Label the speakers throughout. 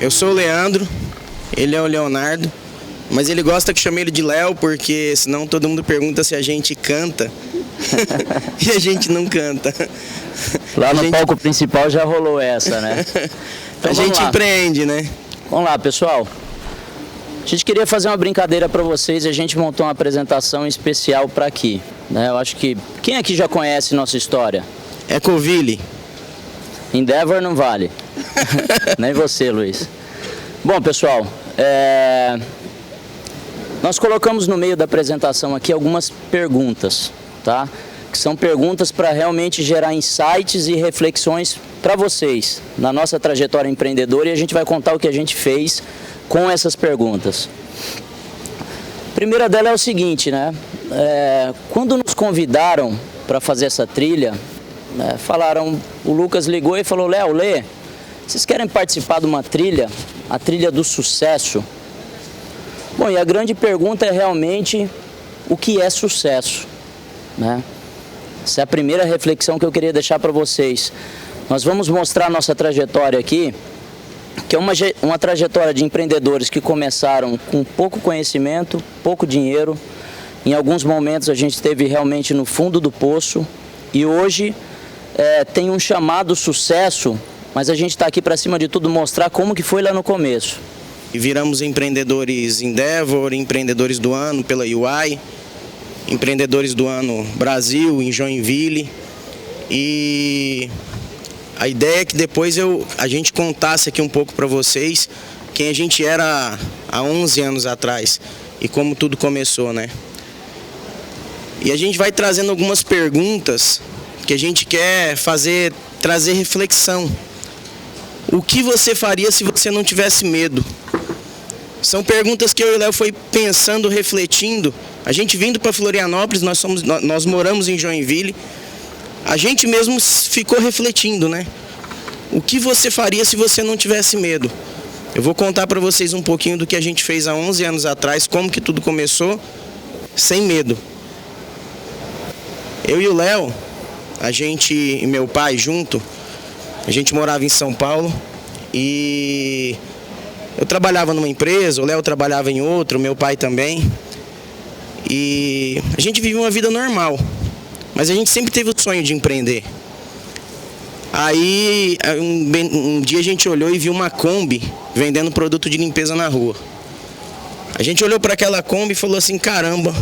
Speaker 1: Eu sou o Leandro, ele é o Leonardo, mas ele gosta que chame ele de Léo, porque senão todo mundo pergunta se a gente canta e a gente não canta.
Speaker 2: Lá no palco principal já rolou essa, né?
Speaker 1: Então a gente empreende, né?
Speaker 2: Vamos lá, pessoal. A gente queria fazer uma brincadeira para vocês e a gente montou uma apresentação especial para aqui, né? Eu acho que... Quem aqui já conhece nossa história?
Speaker 1: Ecoville.
Speaker 2: Endeavor não vale. Nem você, Luiz. Bom, pessoal, nós colocamos no meio da apresentação aqui algumas perguntas, tá? Que são perguntas para realmente gerar insights e reflexões para vocês na nossa trajetória empreendedora, e a gente vai contar o que a gente fez com essas perguntas. A primeira dela é o seguinte, né? Quando nos convidaram para fazer essa trilha, falaram, o Lucas ligou e falou: Léo, Lê, vocês querem participar de uma trilha, a trilha do sucesso? Bom, e a grande pergunta é realmente o que é sucesso, né? Essa é a primeira reflexão que eu queria deixar para vocês. Nós vamos mostrar a nossa trajetória aqui, que é uma trajetória de empreendedores que começaram com pouco conhecimento, pouco dinheiro. Em alguns momentos a gente esteve realmente no fundo do poço e hoje tem um chamado sucesso, mas a gente está aqui para, acima de tudo, mostrar como que foi lá no começo.
Speaker 1: E viramos empreendedores Endeavor, empreendedores do ano pela UI, empreendedores do ano Brasil, em Joinville. E a ideia é que depois a gente contasse aqui um pouco para vocês quem a gente era há 11 anos atrás e como tudo começou, né? E a gente vai trazendo algumas perguntas que a gente quer trazer reflexão. O que você faria se você não tivesse medo? São perguntas que eu e o Léo foi pensando, refletindo. A gente vindo para Florianópolis, nós moramos em Joinville. A gente mesmo ficou refletindo, né? O que você faria se você não tivesse medo? Eu vou contar para vocês um pouquinho do que a gente fez há 11 anos atrás, como que tudo começou, sem medo. Eu e o Léo, a gente e meu pai junto, a gente morava em São Paulo e eu trabalhava numa empresa, o Léo trabalhava em outra, o meu pai também. E a gente vivia uma vida normal, mas a gente sempre teve o sonho de empreender. Aí um dia a gente olhou e viu uma Kombi vendendo produto de limpeza na rua. A gente olhou para aquela Kombi e falou assim: caramba,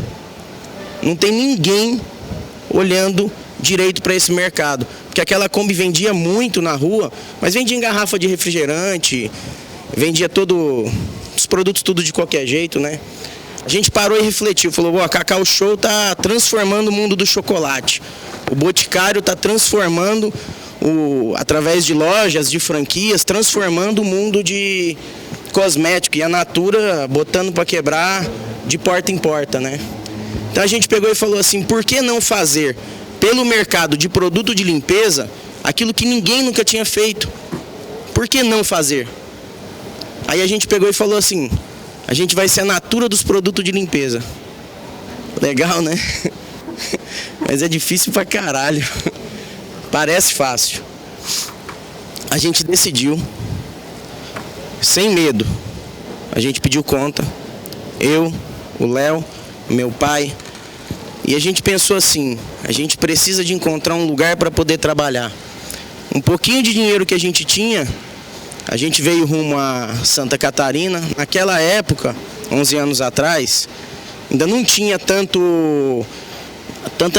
Speaker 1: não tem ninguém olhando direito para esse mercado. Porque aquela Kombi vendia muito na rua, mas vendia em garrafa de refrigerante, vendia os produtos tudo de qualquer jeito, né? A gente parou e refletiu, falou: a Cacau Show está transformando o mundo do chocolate. O Boticário está transformando, através de lojas, de franquias, transformando o mundo de cosmético. E a Natura botando para quebrar de porta em porta, né? Então a gente pegou e falou assim: por que não fazer pelo mercado de produto de limpeza aquilo que ninguém nunca tinha feito? Por que não fazer? Aí a gente pegou e falou assim: a gente vai ser a Natura dos produtos de limpeza. Legal, né? Mas é difícil pra caralho. Parece fácil. A gente decidiu, sem medo. A gente pediu conta. Eu, o Léo, meu pai. E a gente pensou assim: a gente precisa de encontrar um lugar para poder trabalhar. Um pouquinho de dinheiro que a gente tinha, a gente veio rumo a Santa Catarina. Naquela época, 11 anos atrás, ainda não tinha tanto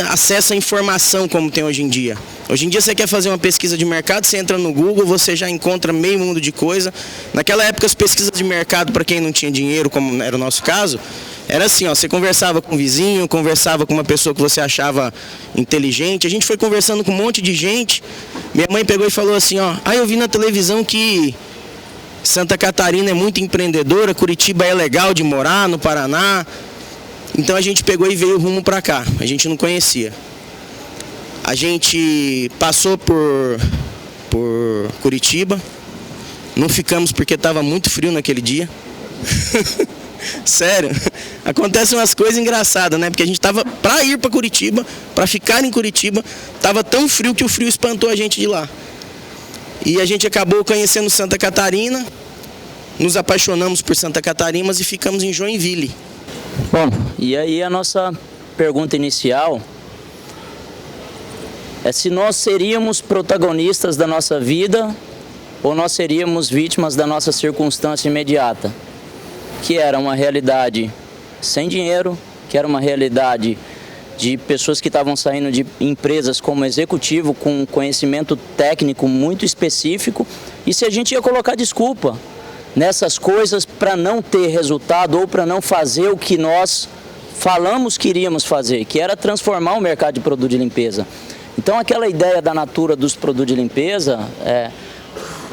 Speaker 1: acesso à informação como tem hoje em dia. Hoje em dia você quer fazer uma pesquisa de mercado, você entra no Google, você já encontra meio mundo de coisa. Naquela época as pesquisas de mercado, para quem não tinha dinheiro, como era o nosso caso, era assim, ó, você conversava com um vizinho, conversava com uma pessoa que você achava inteligente. A gente foi conversando com um monte de gente. Minha mãe pegou e falou assim, ó: eu vi na televisão que Santa Catarina é muito empreendedora, Curitiba é legal de morar, no Paraná. Então a gente pegou e veio rumo para cá. A gente não conhecia. A gente passou por Curitiba. Não ficamos porque estava muito frio naquele dia. Sério. Acontecem umas coisas engraçadas, né? Porque a gente estava para ir para Curitiba, para ficar em Curitiba. Estava tão frio que o frio espantou a gente de lá. E a gente acabou conhecendo Santa Catarina. nos apaixonamos por Santa Catarina e ficamos em Joinville.
Speaker 2: Bom, e aí a nossa pergunta inicial é se nós seríamos protagonistas da nossa vida ou nós seríamos vítimas da nossa circunstância imediata, que era uma realidade sem dinheiro, que era uma realidade de pessoas que estavam saindo de empresas como executivo, com conhecimento técnico muito específico, e se a gente ia colocar desculpa nessas coisas para não ter resultado ou para não fazer o que nós falamos que iríamos fazer, que era transformar o mercado de produto de limpeza. Então aquela ideia da Natura dos produtos de limpeza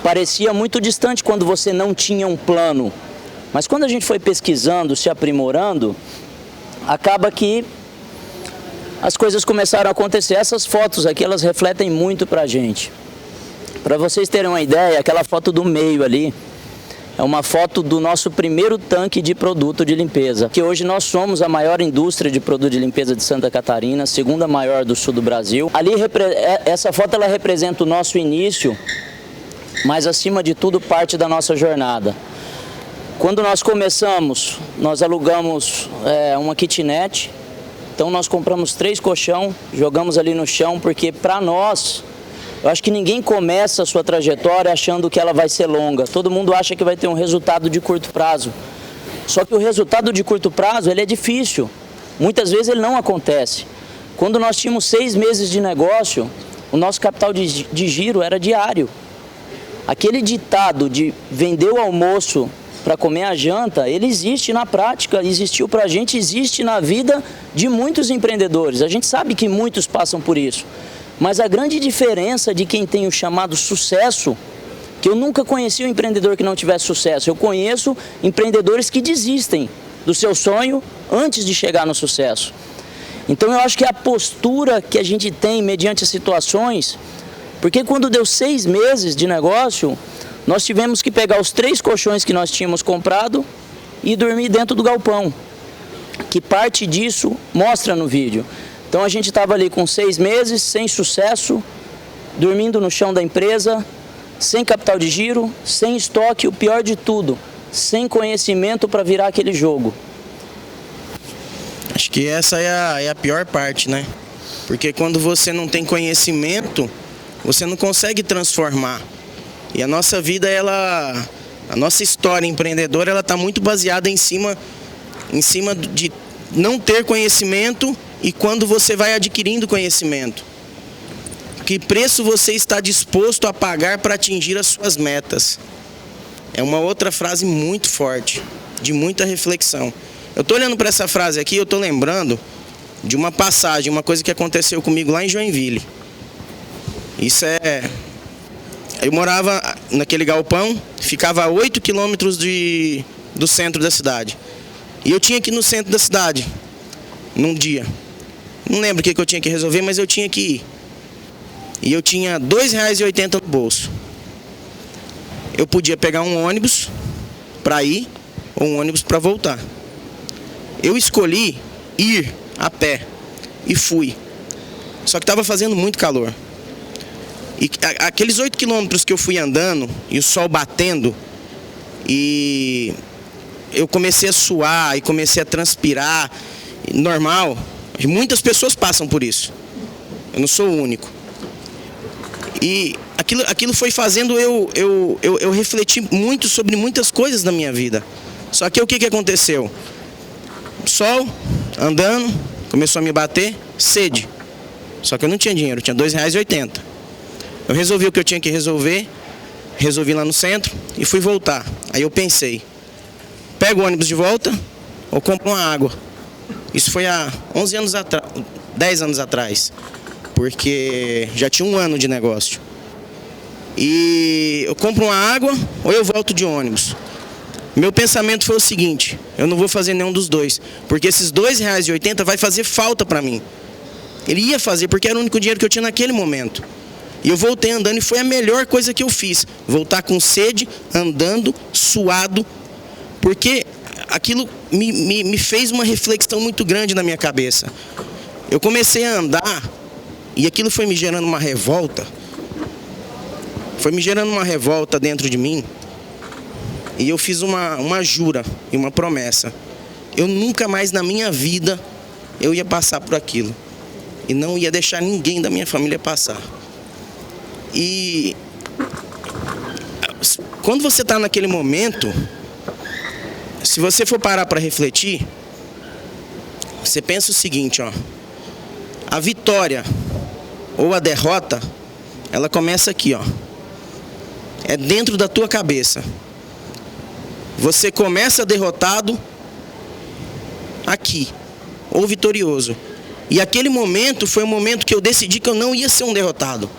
Speaker 2: parecia muito distante quando você não tinha um plano. Mas quando a gente foi pesquisando, se aprimorando, acaba que as coisas começaram a acontecer. Essas fotos aqui, elas refletem muito para a gente. Para vocês terem uma ideia, aquela foto do meio ali é uma foto do nosso primeiro tanque de produto de limpeza, que hoje nós somos a maior indústria de produto de limpeza de Santa Catarina, segunda maior do sul do Brasil. Ali, essa foto ela representa o nosso início, mas acima de tudo parte da nossa jornada. Quando nós começamos, nós alugamos uma kitnet, então nós compramos 3 colchão, jogamos ali no chão, porque para nós, eu acho que ninguém começa a sua trajetória achando que ela vai ser longa. Todo mundo acha que vai ter um resultado de curto prazo. Só que o resultado de curto prazo, ele é difícil. Muitas vezes ele não acontece. Quando nós tínhamos 6 meses de negócio, o nosso capital de giro era diário. Aquele ditado de vender o almoço para comer a janta, ele existe na prática, existiu para a gente, existe na vida de muitos empreendedores. A gente sabe que muitos passam por isso. Mas a grande diferença de quem tem o chamado sucesso, que eu nunca conheci um empreendedor que não tivesse sucesso. Eu conheço empreendedores que desistem do seu sonho antes de chegar no sucesso. Então eu acho que a postura que a gente tem mediante as situações, porque quando deu 6 meses de negócio, nós tivemos que pegar os 3 colchões que nós tínhamos comprado e dormir dentro do galpão, que parte disso mostra no vídeo. Então a gente estava ali com 6 meses, sem sucesso, dormindo no chão da empresa, sem capital de giro, sem estoque, o pior de tudo, sem conhecimento para virar aquele jogo.
Speaker 1: Acho que essa é a pior parte, né? Porque quando você não tem conhecimento, você não consegue transformar. E a nossa vida, a nossa história empreendedora, ela está muito baseada em cima de não ter conhecimento. E quando você vai adquirindo conhecimento, que preço você está disposto a pagar para atingir as suas metas? É uma outra frase muito forte, de muita reflexão. Eu estou olhando para essa frase aqui, eu estou lembrando de uma passagem, uma coisa que aconteceu comigo lá em Joinville. Eu morava naquele galpão, ficava a 8 quilômetros do centro da cidade. E eu tinha que ir no centro da cidade, num dia. Não lembro o que eu tinha que resolver, mas eu tinha que ir. E eu tinha R$ 2,80 no bolso. Eu podia pegar um ônibus para ir ou um ônibus para voltar. Eu escolhi ir a pé e fui. Só que estava fazendo muito calor. E aqueles 8 quilômetros que eu fui andando e o sol batendo, e eu comecei a suar e comecei a transpirar, normal. Muitas pessoas passam por isso. Eu não sou o único. E aquilo foi fazendo eu refletir muito sobre muitas coisas da minha vida. Só que o que aconteceu? Sol, andando, começou a me bater, sede. Só que eu não tinha dinheiro, eu tinha R$ 2,80. Eu resolvi o que eu tinha que resolver, resolvi lá no centro e fui voltar. Aí eu pensei, pego o ônibus de volta ou compro uma água. Isso foi há 11 anos atrás, 10 anos atrás, porque já tinha 1 ano de negócio. E eu compro uma água ou eu volto de ônibus. Meu pensamento foi o seguinte, eu não vou fazer nenhum dos dois, porque esses R$ 2,80 vai fazer falta para mim. Ele ia fazer, porque era o único dinheiro que eu tinha naquele momento. E eu voltei andando e foi a melhor coisa que eu fiz. Voltar com sede, andando, suado, porque aquilo me fez uma reflexão muito grande na minha cabeça. Eu comecei a andar e aquilo foi me gerando uma revolta. Foi me gerando uma revolta dentro de mim. E eu fiz uma jura e uma promessa. Eu nunca mais na minha vida eu ia passar por aquilo. E não ia deixar ninguém da minha família passar. E quando você está naquele momento, se você for parar para refletir, você pensa o seguinte, ó. A vitória ou a derrota, ela começa aqui, ó. É dentro da tua cabeça. Você começa derrotado aqui, ou vitorioso. E aquele momento foi o momento que eu decidi que eu não ia ser um derrotado.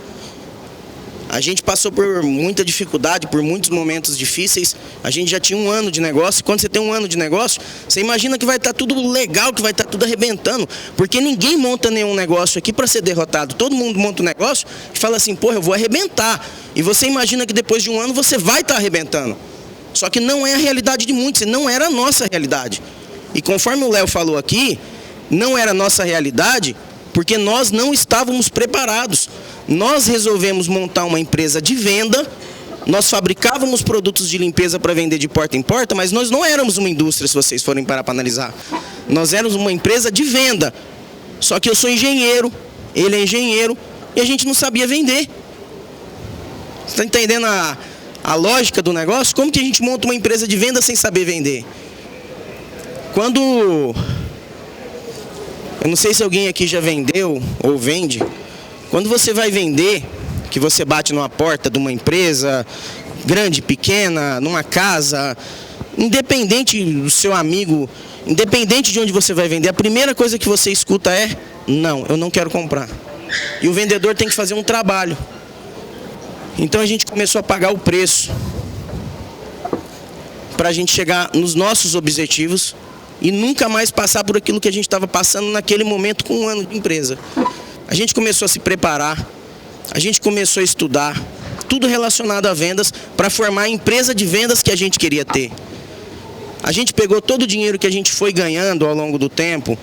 Speaker 1: A gente passou por muita dificuldade, por muitos momentos difíceis. A gente já tinha 1 ano de negócio. Quando você tem 1 ano de negócio, você imagina que vai estar tudo legal, que vai estar tudo arrebentando. Porque ninguém monta nenhum negócio aqui para ser derrotado. Todo mundo monta um negócio e fala assim, porra, eu vou arrebentar. E você imagina que depois de 1 ano você vai estar arrebentando. Só que não é a realidade de muitos, não era a nossa realidade. E conforme o Léo falou aqui, não era a nossa realidade porque nós não estávamos preparados. Nós resolvemos montar uma empresa de venda, nós fabricávamos produtos de limpeza para vender de porta em porta, mas nós não éramos uma indústria, se vocês forem parar para analisar. Nós éramos uma empresa de venda. Só que eu sou engenheiro, ele é engenheiro, e a gente não sabia vender. Você está entendendo a lógica do negócio? Como que a gente monta uma empresa de venda sem saber vender? Quando... Eu não sei se alguém aqui já vendeu ou vende. Quando você vai vender, que você bate numa porta de uma empresa, grande, pequena, numa casa, independente do seu amigo, independente de onde você vai vender, a primeira coisa que você escuta é: não, eu não quero comprar. E o vendedor tem que fazer um trabalho. Então a gente começou a pagar o preço para a gente chegar nos nossos objetivos e nunca mais passar por aquilo que a gente estava passando naquele momento com 1 ano de empresa. A gente começou a se preparar, a gente começou a estudar, tudo relacionado a vendas, para formar a empresa de vendas que a gente queria ter. A gente pegou todo o dinheiro que a gente foi ganhando ao longo do tempo,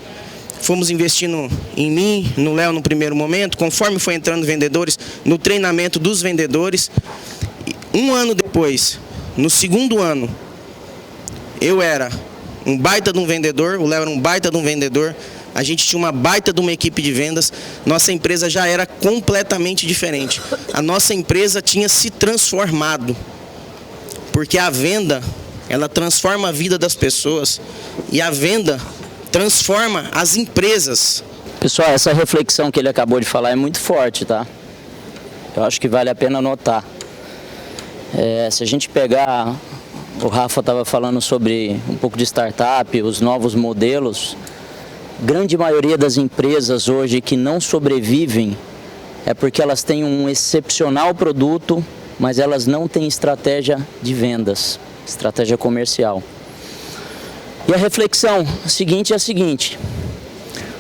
Speaker 1: fomos investindo em mim, no Léo no primeiro momento, conforme foi entrando vendedores, no treinamento dos vendedores. 1 ano depois, no 2º ano, eu era um baita de um vendedor, o Léo era um baita de um vendedor, a gente tinha uma baita de uma equipe de vendas, nossa empresa já era completamente diferente. A nossa empresa tinha se transformado, porque a venda, ela transforma a vida das pessoas e a venda transforma as empresas.
Speaker 2: Pessoal, essa reflexão que ele acabou de falar é muito forte, tá? Eu acho que vale a pena anotar. Se a gente pegar... O Rafa estava falando sobre um pouco de startup, os novos modelos. Grande maioria das empresas hoje que não sobrevivem é porque elas têm um excepcional produto, mas elas não têm estratégia de vendas, estratégia comercial. E a reflexão seguinte é a seguinte: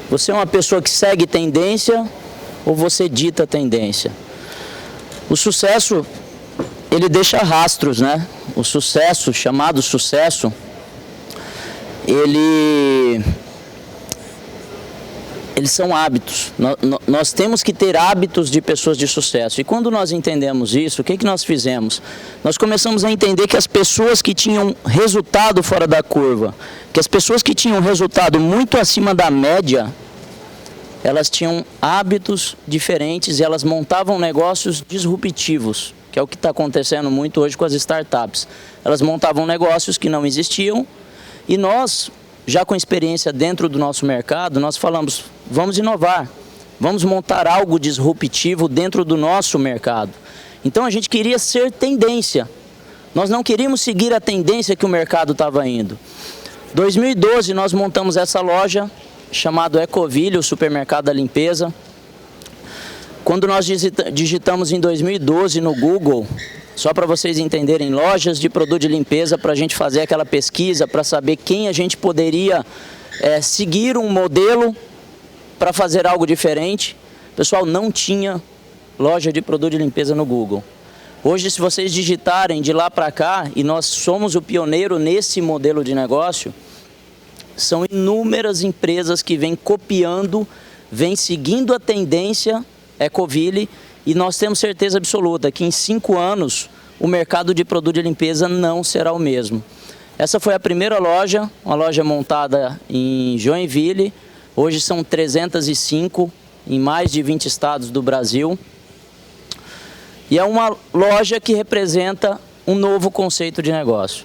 Speaker 2: você é uma pessoa que segue tendência ou você dita tendência? O sucesso, ele deixa rastros, né? O sucesso, chamado sucesso, eles são hábitos. Nós temos que ter hábitos de pessoas de sucesso. E quando nós entendemos isso, o que nós fizemos? Nós começamos a entender que as pessoas que tinham resultado fora da curva, que as pessoas que tinham resultado muito acima da média, elas tinham hábitos diferentes e elas montavam negócios disruptivos, que é o que está acontecendo muito hoje com as startups. Elas montavam negócios que não existiam e nós, já com experiência dentro do nosso mercado, nós falamos, vamos inovar, vamos montar algo disruptivo dentro do nosso mercado. Então a gente queria ser tendência, nós não queríamos seguir a tendência que o mercado estava indo. Em 2012 nós montamos essa loja chamada Ecoville, o supermercado da limpeza. Quando nós digitamos em 2012 no Google, só para vocês entenderem, lojas de produto de limpeza, para a gente fazer aquela pesquisa, para saber quem a gente poderia seguir um modelo para fazer algo diferente. Pessoal, não tinha loja de produto de limpeza no Google. Hoje, se vocês digitarem de lá para cá, e nós somos o pioneiro nesse modelo de negócio, são inúmeras empresas que vêm copiando, vêm seguindo a tendência Ecoville, e nós temos certeza absoluta que em 5 anos o mercado de produto de limpeza não será o mesmo. Essa foi a primeira loja, uma loja montada em Joinville. Hoje são 305 em mais de 20 estados do Brasil. E é uma loja que representa um novo conceito de negócio.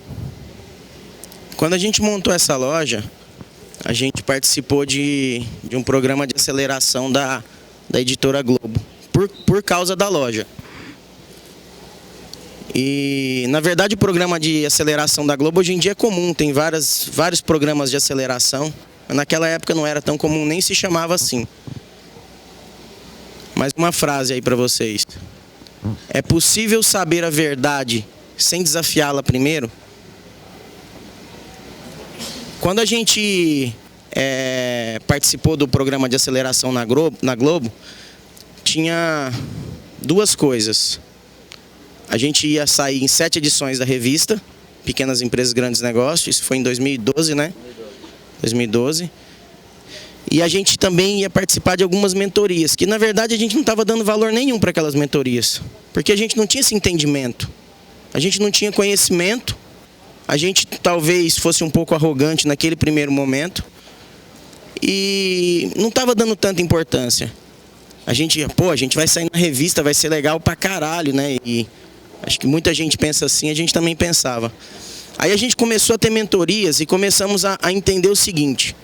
Speaker 1: Quando a gente montou essa loja, a gente participou de um programa de aceleração da Editora Globo, por causa da loja. E, na verdade, o programa de aceleração da Globo hoje em dia é comum, tem vários programas de aceleração. Naquela época não era tão comum, nem se chamava assim. Mas uma frase aí para vocês. É possível saber a verdade sem desafiá-la primeiro? Quando a gente participou do programa de aceleração na Globo, tinha duas coisas. A gente ia sair em 7 edições da revista, Pequenas Empresas, Grandes Negócios, isso foi em 2012, né? 2012. E a gente também ia participar de algumas mentorias, que na verdade a gente não estava dando valor nenhum para aquelas mentorias, porque a gente não tinha esse entendimento, a gente não tinha conhecimento, a gente talvez fosse um pouco arrogante naquele primeiro momento e não estava dando tanta importância. A gente vai sair na revista, vai ser legal pra caralho, né? E acho que muita gente pensa assim, a gente também pensava. Aí a gente começou a ter mentorias e começamos a entender o seguinte.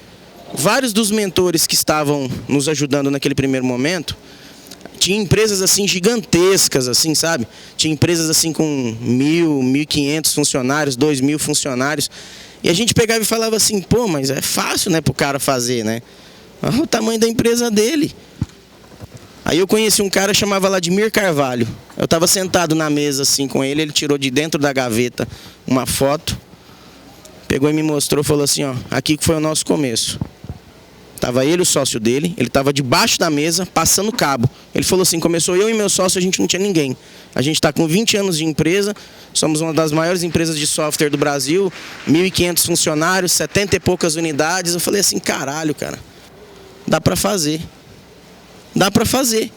Speaker 1: Vários dos mentores que estavam nos ajudando naquele primeiro momento, tinha empresas assim gigantescas, assim, sabe? Tinha empresas assim com 1.000, 1.500 funcionários, 2.000 funcionários. E a gente pegava e falava assim, pô, mas é fácil, né, pro cara fazer, né? Olha o tamanho da empresa dele. Aí eu conheci um cara que chamava Vladimir Carvalho. Eu estava sentado na mesa assim com ele, ele tirou de dentro da gaveta uma foto, pegou e me mostrou, falou assim, ó, aqui que foi o nosso começo. Tava ele, o sócio dele, ele estava debaixo da mesa, passando cabo. Ele falou assim, começou eu e meu sócio, a gente não tinha ninguém. A gente está com 20 anos de empresa, somos uma das maiores empresas de software do Brasil, 1.500 funcionários, 70 e poucas unidades. Eu falei assim, caralho, cara, dá para fazer. Dá para fazer.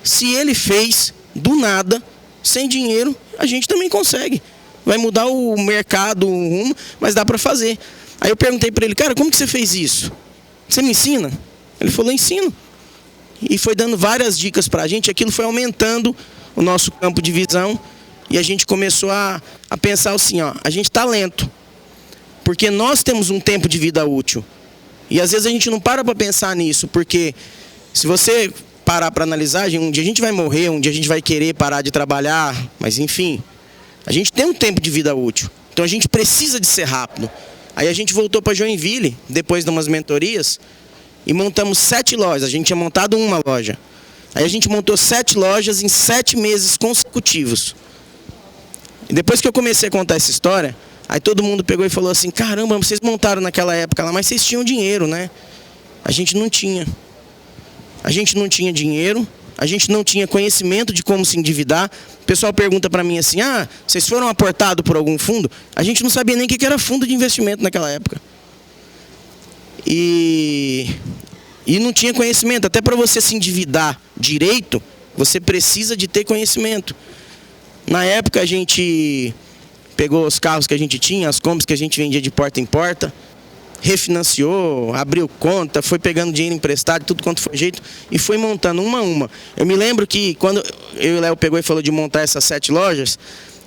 Speaker 1: Se ele fez do nada, sem dinheiro, a gente também consegue. Vai mudar o mercado, o rumo, mas dá para fazer. Aí eu perguntei para ele, cara, como que você fez isso? Você me ensina? Ele falou, ensino. E foi dando várias dicas para a gente, aquilo foi aumentando o nosso campo de visão e a gente começou a pensar assim, ó, a gente está lento, porque nós temos um tempo de vida útil. E às vezes a gente não para pensar nisso, porque se você parar para analisar, um dia a gente vai morrer, um dia a gente vai querer parar de trabalhar, mas enfim, a gente tem um tempo de vida útil, então a gente precisa de ser rápido. Aí a gente voltou para Joinville, depois de umas mentorias, e montamos 7 lojas, a gente tinha montado uma loja. Aí a gente montou 7 lojas em 7 meses consecutivos. E depois que eu comecei a contar essa história, aí todo mundo pegou e falou assim, caramba, vocês montaram naquela época lá, mas vocês tinham dinheiro, né? A gente não tinha. A gente não tinha dinheiro, a gente não tinha conhecimento de como se endividar. O pessoal pergunta para mim assim, vocês foram aportados por algum fundo? A gente não sabia nem o que era fundo de investimento naquela época. E não tinha conhecimento. Até para você se endividar direito, você precisa de ter conhecimento. Na época a gente pegou os carros que a gente tinha, as Kombis que a gente vendia de porta em porta, refinanciou, abriu conta, foi pegando dinheiro emprestado, tudo quanto foi jeito, e foi montando uma a uma. Eu me lembro que quando eu e o Léo pegou e falou de montar essas 7 lojas,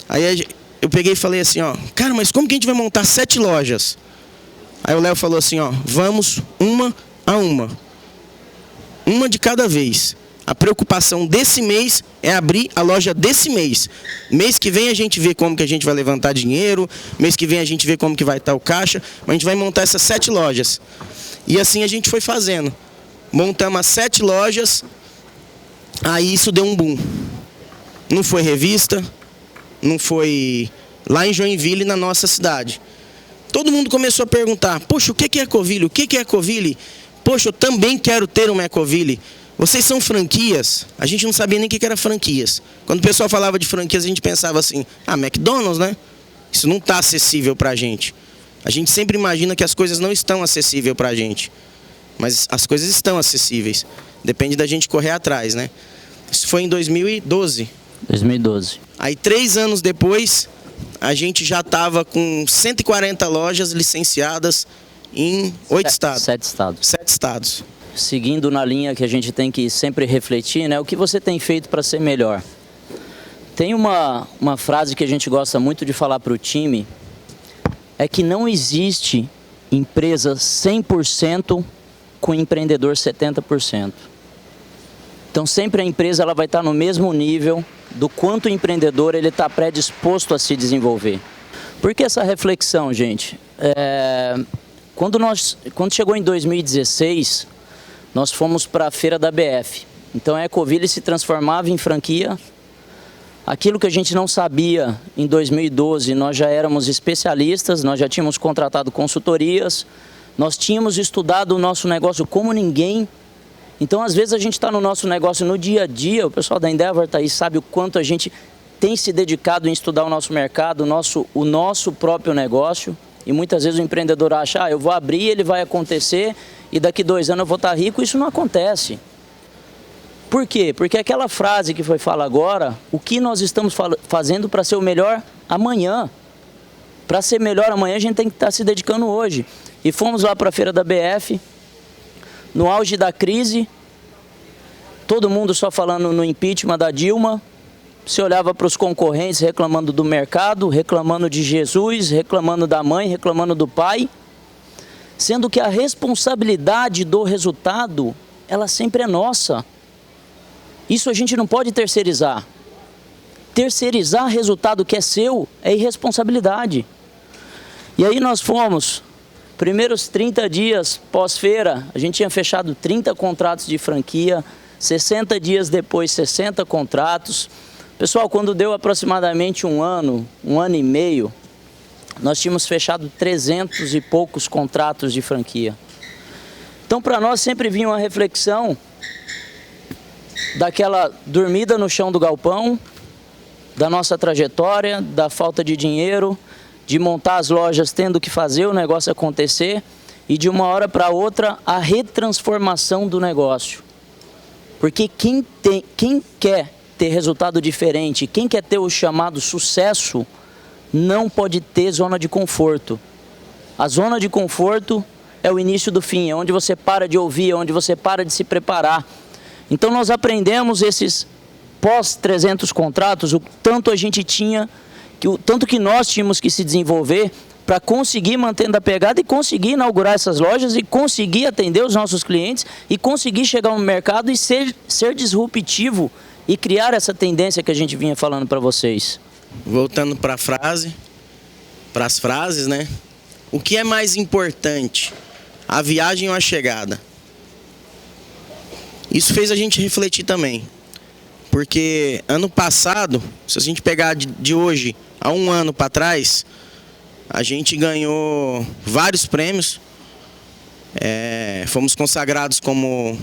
Speaker 1: aí eu peguei e falei assim, ó, cara, mas como que a gente vai montar 7 lojas? Aí o Léo falou assim, ó, vamos uma a uma. Uma de cada vez. A preocupação desse mês é abrir a loja desse mês. Mês que vem a gente vê como que a gente vai levantar dinheiro, mês que vem a gente vê como que vai estar o caixa, mas a gente vai montar essas 7 lojas. E assim a gente foi fazendo. Montamos as 7 lojas, aí isso deu um boom. Não foi revista, não foi lá em Joinville, na nossa cidade. Todo mundo começou a perguntar, poxa, o que é Ecoville? O que é Ecoville? Poxa, eu também quero ter uma Ecoville. Vocês são franquias? A gente não sabia nem o que era franquias. Quando o pessoal falava de franquias, a gente pensava assim, McDonald's, né? Isso não está acessível para a gente. A gente sempre imagina que as coisas não estão acessíveis para a gente. Mas as coisas estão acessíveis. Depende da gente correr atrás, né? Isso foi em 2012.
Speaker 2: 2012.
Speaker 1: Aí 3 anos depois, a gente já estava com 140 lojas licenciadas em 8 estados.
Speaker 2: 7 estados.
Speaker 1: 7 estados.
Speaker 2: Seguindo na linha que a gente tem que sempre refletir, né? O que você tem feito para ser melhor? Tem uma frase que a gente gosta muito de falar para o time, é que não existe empresa 100% com empreendedor 70%. Então sempre a empresa ela vai estar no mesmo nível do quanto o empreendedor ele está predisposto a se desenvolver. Por que essa reflexão, gente? Quando chegou em 2016, nós fomos para a feira da BF. Então a Ecoville se transformava em franquia. Aquilo que a gente não sabia em 2012, nós já éramos especialistas, nós já tínhamos contratado consultorias, nós tínhamos estudado o nosso negócio como ninguém. Então, às vezes, a gente está no nosso negócio no dia a dia, o pessoal da Endeavor está aí, sabe o quanto a gente tem se dedicado em estudar o nosso mercado, o nosso próprio negócio. E muitas vezes o empreendedor acha, eu vou abrir, ele vai acontecer e daqui 2 anos eu vou estar rico. Isso não acontece. Por quê? Porque aquela frase que foi falada agora, o que nós estamos fazendo para ser o melhor amanhã? Para ser melhor amanhã, a gente tem que estar se dedicando hoje. E fomos lá para a feira da BF, no auge da crise, todo mundo só falando no impeachment da Dilma. Você olhava para os concorrentes reclamando do mercado, reclamando de Jesus, reclamando da mãe, reclamando do pai. Sendo que a responsabilidade do resultado, ela sempre é nossa. Isso a gente não pode terceirizar. Terceirizar resultado que é seu é irresponsabilidade. E aí nós fomos, primeiros 30 dias pós-feira, a gente tinha fechado 30 contratos de franquia, 60 dias depois 60 contratos. Pessoal, quando deu aproximadamente um ano e meio, nós tínhamos fechado 300 e poucos contratos de franquia. Então para nós sempre vinha uma reflexão daquela dormida no chão do galpão, da nossa trajetória, da falta de dinheiro, de montar as lojas tendo que fazer o negócio acontecer e de uma hora para outra a retransformação do negócio. Porque quem quer ter resultado diferente, quem quer ter o chamado sucesso, não pode ter zona de conforto. A zona de conforto é o início do fim, é onde você para de ouvir, é onde você para de se preparar. Então nós aprendemos esses pós 300 contratos, o tanto a gente tinha, o tanto que nós tínhamos que se desenvolver para conseguir mantendo a pegada e conseguir inaugurar essas lojas e conseguir atender os nossos clientes e conseguir chegar no mercado e ser disruptivo e criar essa tendência que a gente vinha falando para vocês.
Speaker 1: Voltando para as frases, né? O que é mais importante, a viagem ou a chegada? Isso fez a gente refletir também, porque ano passado, se a gente pegar de hoje a 1 ano para trás, a gente ganhou vários prêmios, fomos consagrados como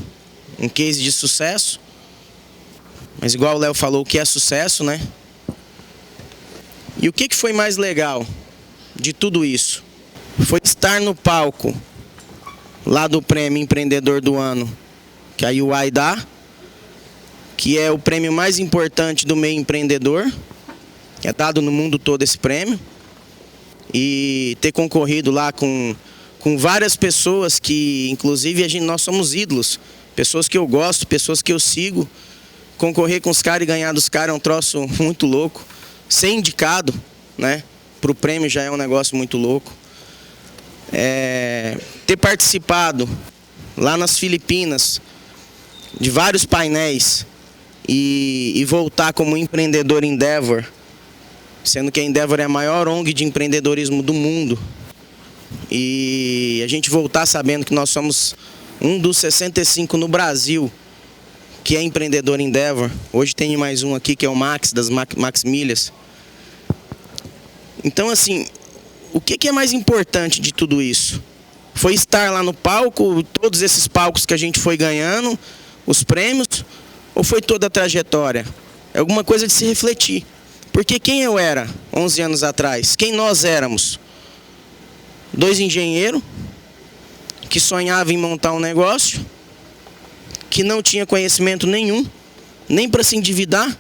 Speaker 1: um case de sucesso, mas igual o Léo falou, o que é sucesso, né? E o que foi mais legal de tudo isso? Foi estar no palco lá do Prêmio Empreendedor do Ano, que a UI dá, que é o prêmio mais importante do meio empreendedor, é dado no mundo todo esse prêmio, e ter concorrido lá com várias pessoas que, inclusive, nós somos ídolos, pessoas que eu gosto, pessoas que eu sigo, concorrer com os caras e ganhar dos caras é um troço muito louco, ser indicado, né, para o prêmio já é um negócio muito louco, ter participado lá nas Filipinas de vários painéis e voltar como empreendedor Endeavor, sendo que a Endeavor é a maior ONG de empreendedorismo do mundo, e a gente voltar sabendo que nós somos um dos 65 no Brasil que é empreendedor Endeavor. Hoje tem mais um aqui que é o Max, das Max Milhas. Então assim, o que é mais importante de tudo isso? Foi estar lá no palco, todos esses palcos que a gente foi ganhando, os prêmios, ou foi toda a trajetória? É alguma coisa de se refletir. Porque quem eu era 11 anos atrás? Quem nós éramos? 2 engenheiros que sonhavam em montar um negócio, que não tinha conhecimento nenhum, nem para se endividar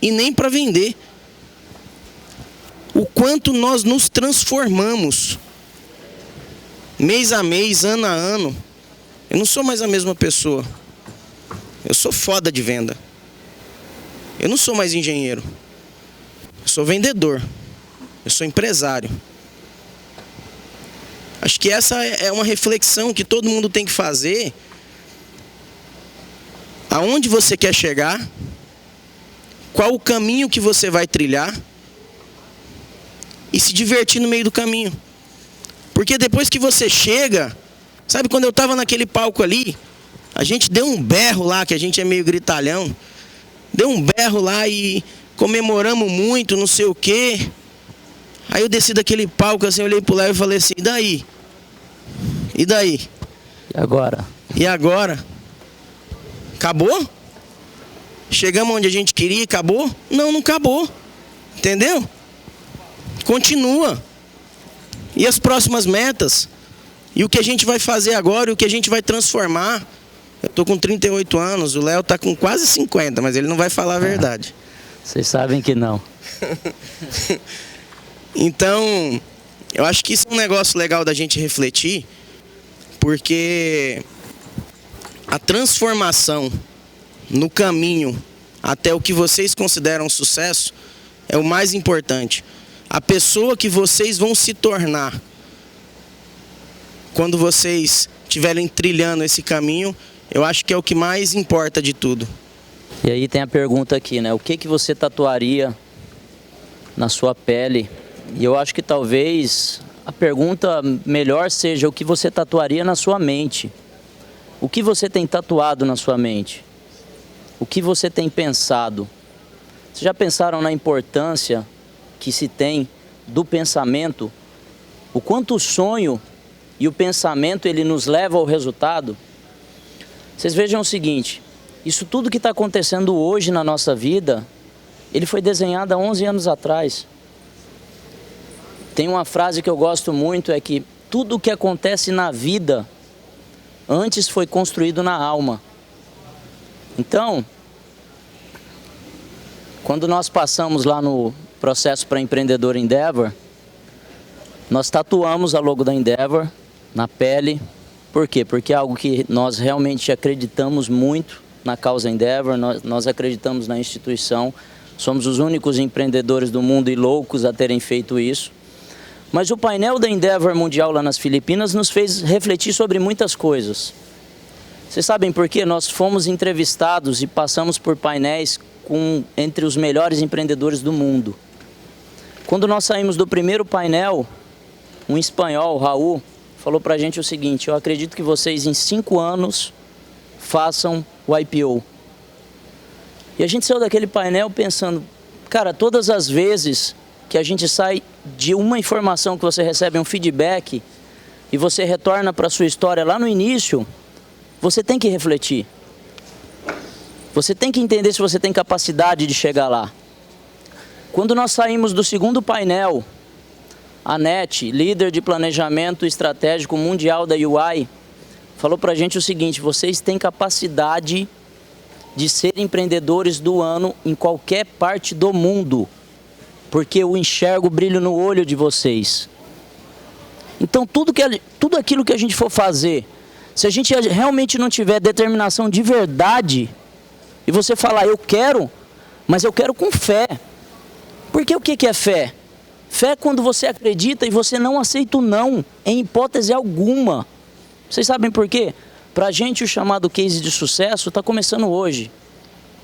Speaker 1: e nem para vender. quanto nós nos transformamos. Mês a mês, ano a ano. Eu não sou mais a mesma pessoa. Eu sou foda de venda. Eu não sou mais engenheiro. Eu sou vendedor. Eu sou empresário. Acho que essa é uma reflexão que todo mundo tem que fazer. Aonde você quer chegar? Qual o caminho que você vai trilhar? E se divertir no meio do caminho. Porque depois que você chega... Sabe, quando eu estava naquele palco ali, a gente deu um berro lá, que a gente é meio gritalhão. Deu um berro lá e comemoramos muito, não sei o quê. Aí eu desci daquele palco assim, olhei pro Léo e falei assim, e daí? E daí?
Speaker 2: E agora?
Speaker 1: E agora? Acabou? Chegamos onde a gente queria e acabou? Não, não acabou. Entendeu? Continua. E as próximas metas? E o que a gente vai fazer agora? E o que a gente vai transformar? Eu tô com 38 anos, o Léo tá com quase 50, mas ele não vai falar a verdade.
Speaker 2: Vocês sabem que não.
Speaker 1: Então, eu acho que isso é um negócio legal da gente refletir, porque a transformação no caminho até o que vocês consideram sucesso é o mais importante. A pessoa que vocês vão se tornar quando vocês estiverem trilhando esse caminho, eu acho que é o que mais importa de tudo.
Speaker 2: E aí tem a pergunta aqui, né? O que você tatuaria na sua pele? E eu acho que talvez a pergunta melhor seja o que você tatuaria na sua mente. O que você tem tatuado na sua mente? O que você tem pensado? Vocês já pensaram na importância que se tem do pensamento? O quanto o sonho e o pensamento ele nos leva ao resultado? Vocês vejam o seguinte, isso tudo que está acontecendo hoje na nossa vida, ele foi desenhado há 11 anos atrás. Tem uma frase que eu gosto muito, é que tudo o que acontece na vida, antes foi construído na alma. Então, quando nós passamos lá no processo para empreendedor Endeavor, nós tatuamos a logo da Endeavor na pele. Por quê? Porque é algo que nós realmente acreditamos muito na causa Endeavor, nós acreditamos na instituição, somos os únicos empreendedores do mundo e loucos a terem feito isso. Mas o painel da Endeavor Mundial lá nas Filipinas nos fez refletir sobre muitas coisas. Vocês sabem por quê? Nós fomos entrevistados e passamos por painéis entre os melhores empreendedores do mundo. Quando nós saímos do primeiro painel, um espanhol, Raul, falou pra gente o seguinte: eu acredito que vocês em 5 anos façam o IPO. E a gente saiu daquele painel pensando, cara, todas as vezes que a gente sai de uma informação que você recebe um feedback e você retorna para a sua história lá no início, você tem que refletir. Você tem que entender se você tem capacidade de chegar lá. Quando nós saímos do segundo painel, a NET, líder de planejamento estratégico mundial da UI, falou pra gente o seguinte: vocês têm capacidade de ser empreendedores do ano em qualquer parte do mundo, porque eu enxergo o brilho no olho de vocês. Então tudo aquilo que a gente for fazer, se a gente realmente não tiver determinação de verdade, e você falar, eu quero, mas eu quero com fé. Porque o que é fé? Fé é quando você acredita e você não aceita o não, em hipótese alguma. Vocês sabem por quê? Para a gente o chamado case de sucesso está começando hoje.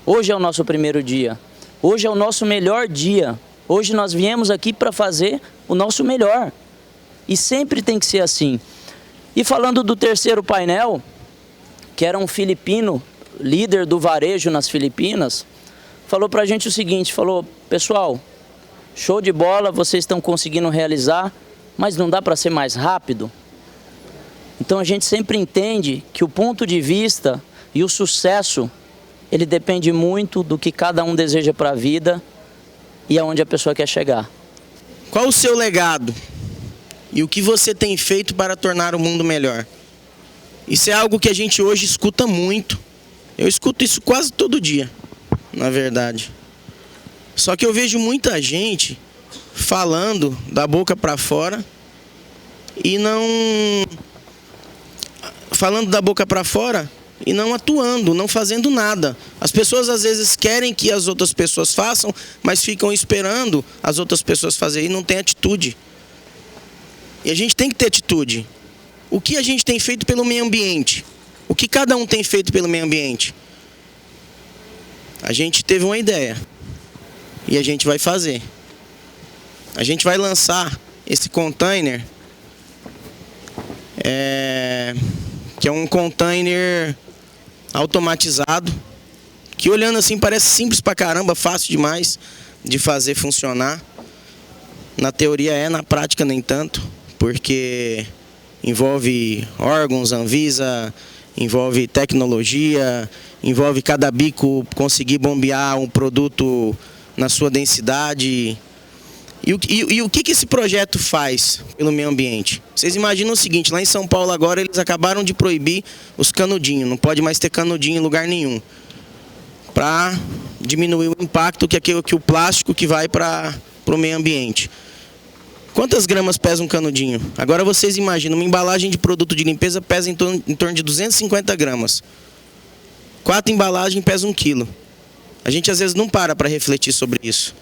Speaker 2: Hoje é o nosso primeiro dia. Hoje é o nosso melhor dia. Hoje nós viemos aqui para fazer o nosso melhor. E sempre tem que ser assim. E falando do terceiro painel, que era um filipino, líder do varejo nas Filipinas, falou para a gente o seguinte, falou, pessoal, show de bola, vocês estão conseguindo realizar, mas não dá para ser mais rápido? Então a gente sempre entende que o ponto de vista e o sucesso, ele depende muito do que cada um deseja para a vida e aonde a pessoa quer chegar.
Speaker 1: Qual o seu legado? E o que você tem feito para tornar o mundo melhor? Isso é algo que a gente hoje escuta muito. Eu escuto isso quase todo dia, na verdade. Só que eu vejo muita gente falando da boca para fora e não atuando, não fazendo nada. As pessoas às vezes querem que as outras pessoas façam, mas ficam esperando as outras pessoas fazerem e não tem atitude. E a gente tem que ter atitude. O que a gente tem feito pelo meio ambiente? O que cada um tem feito pelo meio ambiente? A gente teve uma ideia e a gente vai fazer. A gente vai lançar esse container, que é um container automatizado, que olhando assim parece simples pra caramba, fácil demais de fazer funcionar. Na teoria na prática nem tanto, porque envolve órgãos, Anvisa, envolve tecnologia, envolve cada bico conseguir bombear um produto na sua densidade. E o que esse projeto faz pelo meio ambiente? Vocês imaginam o seguinte, lá em São Paulo agora eles acabaram de proibir os canudinhos, não pode mais ter canudinho em lugar nenhum, para diminuir o impacto que o plástico que vai para o meio ambiente. Quantas gramas pesa um canudinho? Agora vocês imaginam, uma embalagem de produto de limpeza pesa em torno de 250 gramas. 4 embalagens pesam 1 quilo. A gente às vezes não para refletir sobre isso.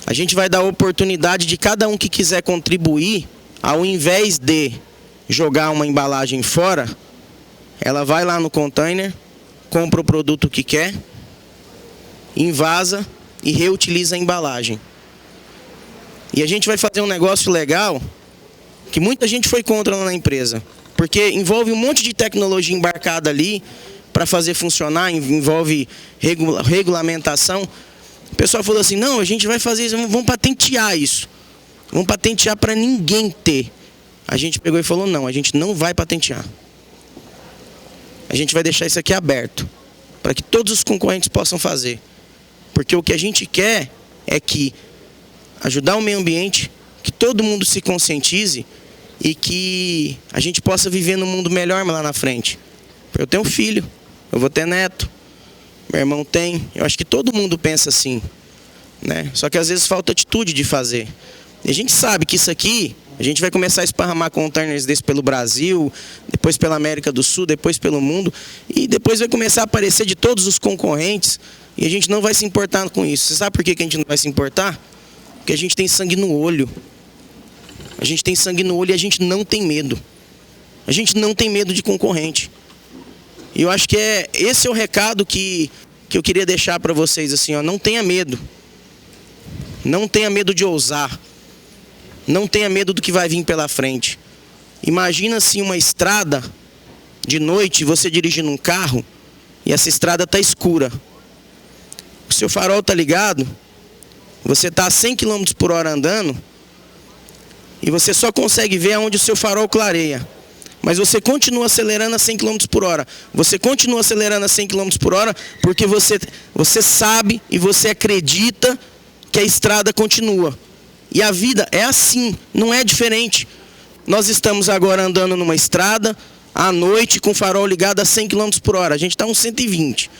Speaker 1: A gente vai dar a oportunidade de cada um que quiser contribuir, ao invés de jogar uma embalagem fora, ela vai lá no container, compra o produto que quer, invasa e reutiliza a embalagem. E a gente vai fazer um negócio legal, que muita gente foi contra lá na empresa, porque envolve um monte de tecnologia embarcada ali para fazer funcionar, envolve regulamentação. O pessoal falou assim, não, a gente vai fazer isso, vamos patentear isso. Vamos patentear para ninguém ter. A gente pegou e falou, não, a gente não vai patentear. A gente vai deixar isso aqui aberto, para que todos os concorrentes possam fazer. Porque o que a gente quer é que ajudar o meio ambiente, que todo mundo se conscientize e que a gente possa viver num mundo melhor lá na frente. Eu tenho filho, eu vou ter neto. Meu irmão tem, eu acho que todo mundo pensa assim, né? Só que às vezes falta atitude de fazer. E a gente sabe que isso aqui, a gente vai começar a esparramar containers desse pelo Brasil, depois pela América do Sul, depois pelo mundo, e depois vai começar a aparecer de todos os concorrentes, e a gente não vai se importar com isso. Você sabe por que a gente não vai se importar? Porque a gente tem sangue no olho. A gente tem sangue no olho e a gente não tem medo. A gente não tem medo de concorrente. E eu acho que esse é o recado que eu queria deixar para vocês, assim, ó, não tenha medo. Não tenha medo de ousar. Não tenha medo do que vai vir pela frente. Imagina assim uma estrada de noite, você dirigindo um carro e essa estrada está escura. O seu farol está ligado, você está a 100 km por hora andando e você só consegue ver aonde o seu farol clareia. Mas você continua acelerando a 100 km por hora. Você continua acelerando a 100 km por hora porque você sabe e você acredita que a estrada continua. E a vida é assim, não é diferente. Nós estamos agora andando numa estrada, à noite, com o farol ligado a 100 km por hora. A gente está a uns 120.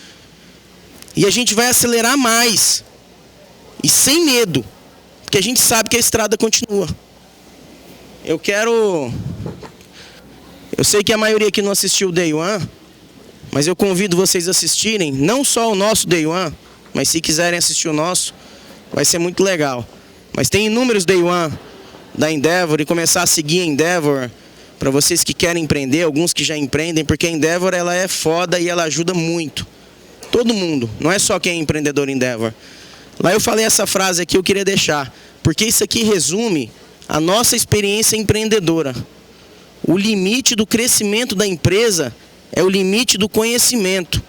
Speaker 1: E a gente vai acelerar mais. E sem medo. Porque a gente sabe que a estrada continua. Eu sei que a maioria aqui não assistiu o Day One, mas eu convido vocês a assistirem, não só o nosso Day One, mas se quiserem assistir o nosso, vai ser muito legal. Mas tem inúmeros Day One da Endeavor e começar a seguir a Endeavor, para vocês que querem empreender, alguns que já empreendem, porque a Endeavor ela é foda e ela ajuda muito. Todo mundo, não é só quem é empreendedor Endeavor. Lá eu falei essa frase aqui, eu queria deixar, porque isso aqui resume a nossa experiência empreendedora. O limite do crescimento da empresa é o limite do conhecimento.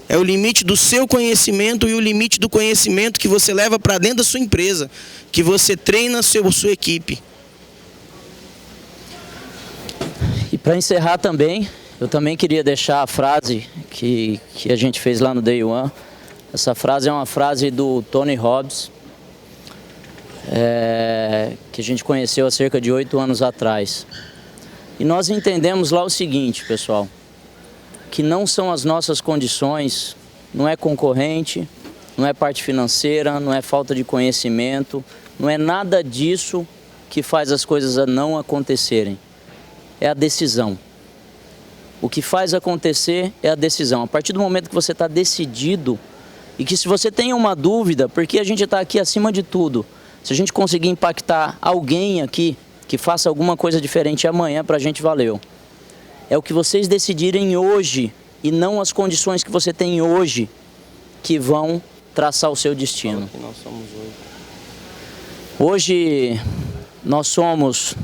Speaker 1: É o limite do seu conhecimento e o limite do conhecimento que você leva para dentro da sua empresa, que você treina a sua equipe.
Speaker 2: E para encerrar também, eu também queria deixar a frase que a gente fez lá no Day One. Essa frase é uma frase do Tony Robbins, que a gente conheceu há cerca de 8 anos atrás. E nós entendemos lá o seguinte, pessoal, que não são as nossas condições, não é concorrente, não é parte financeira, não é falta de conhecimento, Não é nada disso que faz as coisas a não acontecerem. É a decisão. O que faz acontecer é a decisão. A partir do momento que você está decidido, e que se você tem uma dúvida, porque a gente está aqui acima de tudo, se a gente conseguir impactar alguém aqui, que faça alguma coisa diferente amanhã, para a gente valeu. É o que vocês decidirem hoje, e não as condições que você tem hoje, que vão traçar o seu destino. Hoje nós somos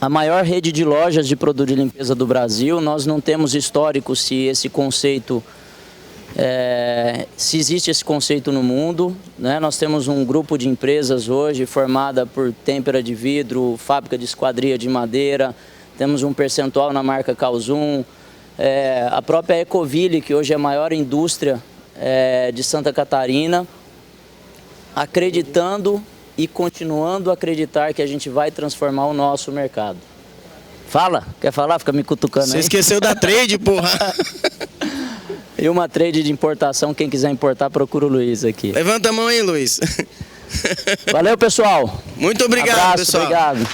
Speaker 2: a maior rede de lojas de produto de limpeza do Brasil. Nós não temos histórico se esse conceito, se existe esse conceito no mundo, né? Nós temos um grupo de empresas hoje formada por têmpera de vidro, fábrica de esquadria de madeira, temos um percentual na marca Calzum, a própria Ecoville, que hoje é a maior indústria de Santa Catarina, acreditando e continuando a acreditar que a gente vai transformar o nosso mercado. Fala, quer falar? Fica me cutucando aí.
Speaker 1: Você esqueceu da trade, porra.
Speaker 2: E uma trade de importação, quem quiser importar, procura o Luiz aqui.
Speaker 1: Levanta a mão aí, Luiz.
Speaker 2: Valeu, pessoal.
Speaker 1: Muito obrigado,
Speaker 2: Abraço,
Speaker 1: pessoal.
Speaker 2: Obrigado.